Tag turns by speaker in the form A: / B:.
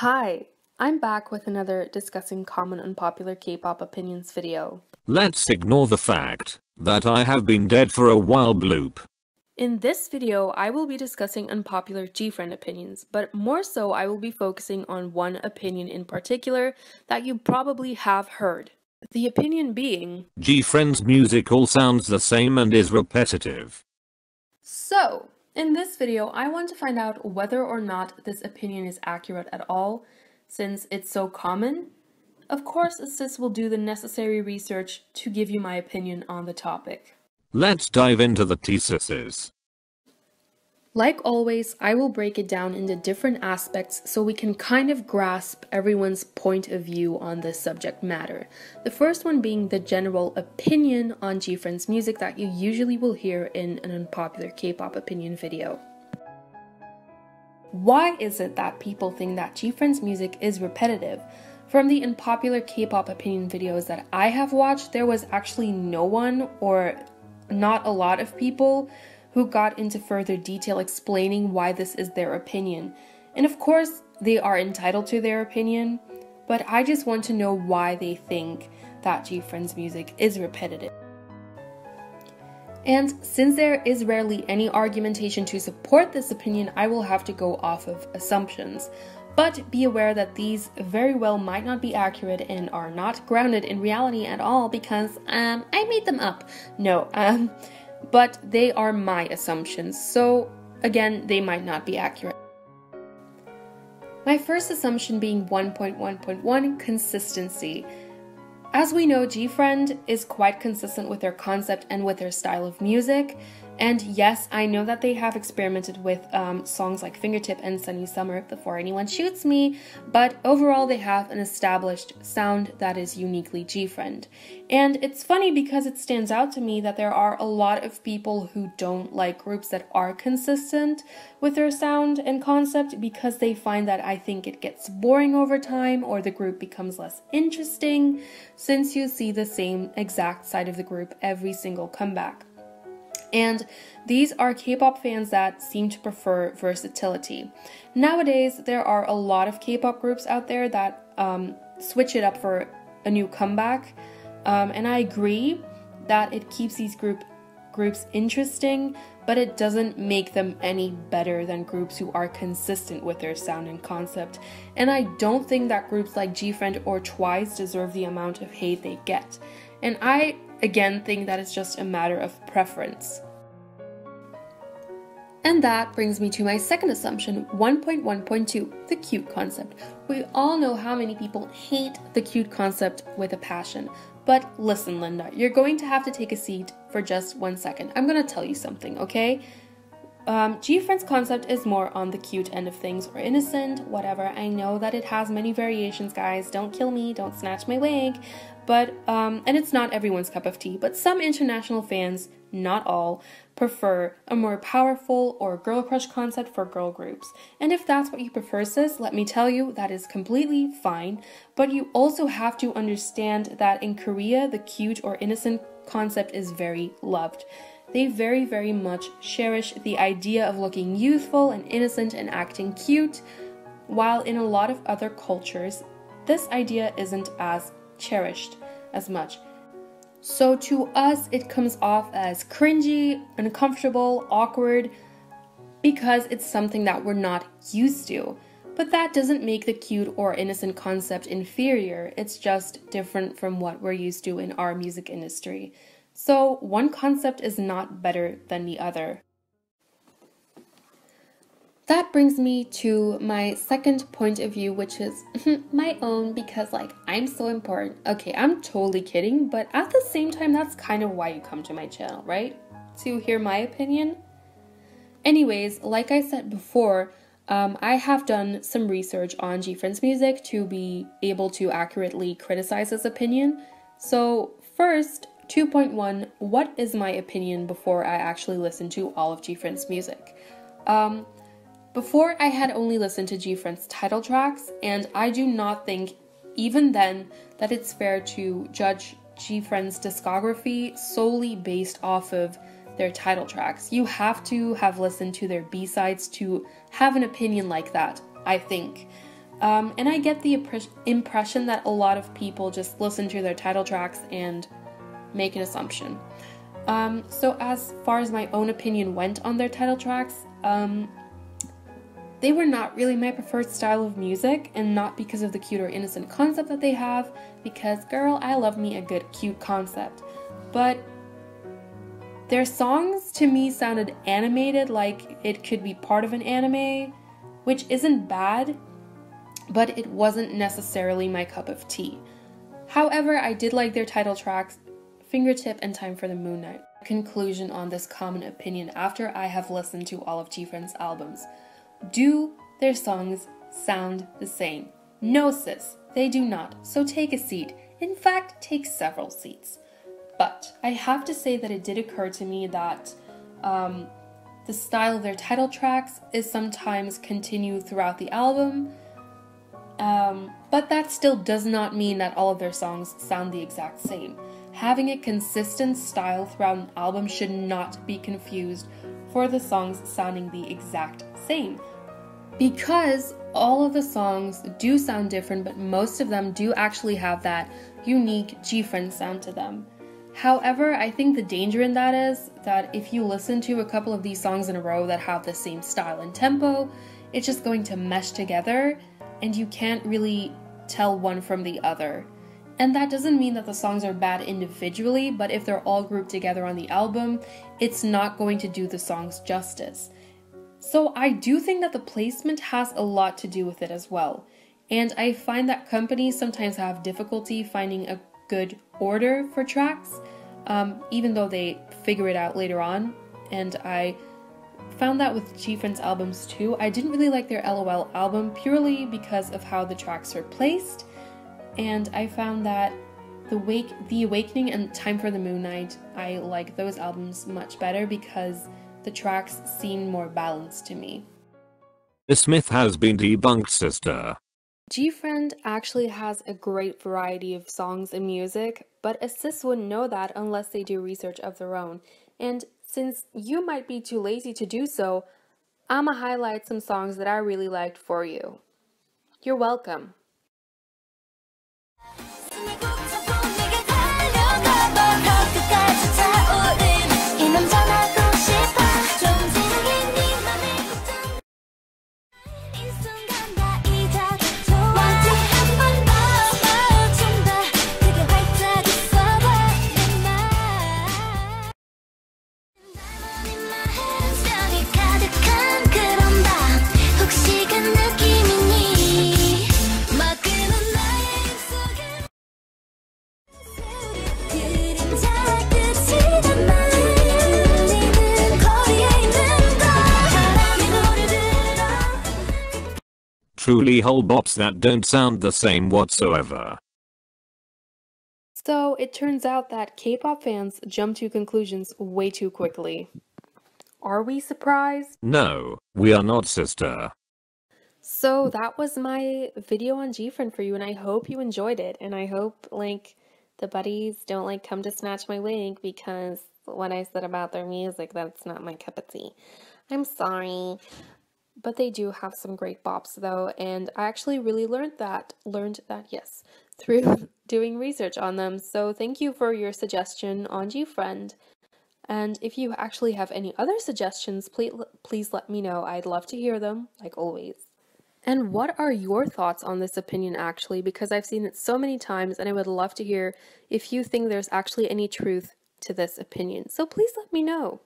A: Hi, I'm back with another discussing common unpopular K-pop opinions video.
B: Let's ignore the fact that I have been dead for a while bloop.
A: In this video, I will be discussing unpopular Gfriend opinions, but more so I will be focusing on one opinion in particular that you probably have heard. The opinion being,
B: Gfriend's music all sounds the same and is repetitive.
A: So, in this video, I want to find out whether or not this opinion is accurate at all, since it's so common. Of course, Assist will do the necessary research to give you my opinion on the topic.
B: Let's dive into the theses.
A: Like always, I will break it down into different aspects so we can kind of grasp everyone's point of view on this subject matter. The first one being the general opinion on Gfriend's music that you usually will hear in an unpopular K-pop opinion video. Why is it that people think that Gfriend's music is repetitive? From the unpopular K-pop opinion videos that I have watched, there was actually no one, or not a lot of people, who got into further detail explaining why this is their opinion. And of course, they are entitled to their opinion, but I just want to know why they think that Gfriend's music is repetitive. And since there is rarely any argumentation to support this opinion, I will have to go off of assumptions. But be aware that these very well might not be accurate and are not grounded in reality at all because I made them up. No, but they are my assumptions, so again, they might not be accurate. My first assumption being 1.1.1, consistency. As we know, Gfriend is quite consistent with their concept and with their style of music. And yes, I know that they have experimented with songs like Fingertip and Sunny Summer before anyone shoots me, but overall they have an established sound that is uniquely Gfriend. And it's funny because it stands out to me that there are a lot of people who don't like groups that are consistent with their sound and concept because they find that I think it gets boring over time or the group becomes less interesting since you see the same exact side of the group every single comeback. And these are K-pop fans that seem to prefer versatility. Nowadays, there are a lot of K-pop groups out there that switch it up for a new comeback. And I agree that it keeps these groups interesting, but it doesn't make them any better than groups who are consistent with their sound and concept. And I don't think that groups like Gfriend or Twice deserve the amount of hate they get. And I again think that it's just a matter of preference. And that brings me to my second assumption, 1.1.2, the cute concept. We all know how many people hate the cute concept with a passion. But listen, Linda, you're going to have to take a seat for just 1 second. I'm going to tell you something, okay? Gfriend's concept is more on the cute end of things, or innocent, whatever. I know that it has many variations, guys. Don't kill me, don't snatch my wig. But, and it's not everyone's cup of tea, but some international fans, not all, prefer a more powerful or girl crush concept for girl groups. And if that's what you prefer, sis, let me tell you, that is completely fine. But you also have to understand that in Korea, the cute or innocent concept is very loved. They very, very much cherish the idea of looking youthful and innocent and acting cute, while in a lot of other cultures, this idea isn't as cherished as much. So to us, it comes off as cringy, uncomfortable, awkward, because it's something that we're not used to. But that doesn't make the cute or innocent concept inferior, it's just different from what we're used to in our music industry. So one concept is not better than the other. That brings me to my second point of view, which is my own, because I'm so important. Okay, I'm totally kidding, but at the same time, that's kind of why you come to my channel, right? To hear my opinion? Anyways, like I said before, I have done some research on Gfriend's music to be able to accurately criticize his opinion. So first, 2.1, what is my opinion before I actually listen to all of Gfriend's music? Before I had only listened to Gfriend's title tracks, and I do not think, even then, that it's fair to judge Gfriend's discography solely based off of their title tracks. You have to have listened to their B-sides to have an opinion like that, I think. And I get the impression that a lot of people just listen to their title tracks and make an assumption. So as far as my own opinion went on their title tracks, they were not really my preferred style of music, and not because of the cute or innocent concept that they have, because girl, I love me a good cute concept. But their songs to me sounded animated, like it could be part of an anime, which isn't bad, but it wasn't necessarily my cup of tea. However, I did like their title tracks, Fingertip and Time for the Moon Night. Conclusion on this common opinion after I have listened to all of Gfriend's albums. Do their songs sound the same? No sis, they do not, so take a seat. In fact, take several seats. But I have to say that it did occur to me that the style of their title tracks is sometimes continued throughout the album, but that still does not mean that all of their songs sound the exact same. Having a consistent style throughout an album should not be confused for the songs sounding the exact same. Because all of the songs do sound different, but most of them do actually have that unique Gfriend sound to them. However, I think the danger in that is that if you listen to a couple of these songs in a row that have the same style and tempo, it's just going to mesh together and you can't really tell one from the other. And that doesn't mean that the songs are bad individually, but if they're all grouped together on the album, it's not going to do the songs justice. So I do think that the placement has a lot to do with it as well. And I find that companies sometimes have difficulty finding a good order for tracks, even though they figure it out later on. And I found that with Gfriend's albums too. I didn't really like their LOL album purely because of how the tracks are placed. And I found that The Awakening and Time for the Moon Night, I like those albums much better because the tracks seem more balanced to me.
B: This myth has been debunked, sister.
A: Gfriend actually has a great variety of songs and music, but a sis wouldn't know that unless they do research of their own. And since you might be too lazy to do so, I'ma highlight some songs that I really liked for you. You're welcome.
B: Truly whole bops that don't sound the same whatsoever.
A: So it turns out that K-pop fans jump to conclusions way too quickly. Are we surprised?
B: No, we are not, sister.
A: So that was my video on Gfriend for you, and I hope you enjoyed it, and I hope, the buddies don't, come to snatch my wig because what I said about their music, that's not my cup of tea. I'm sorry. But they do have some great bops though, and I actually really learned that, yes, through doing research on them. So thank you for your suggestion on Gfriend. And if you actually have any other suggestions, please let me know. I'd love to hear them, like always. And what are your thoughts on this opinion actually? Because I've seen it so many times and I would love to hear if you think there's actually any truth to this opinion. So please let me know.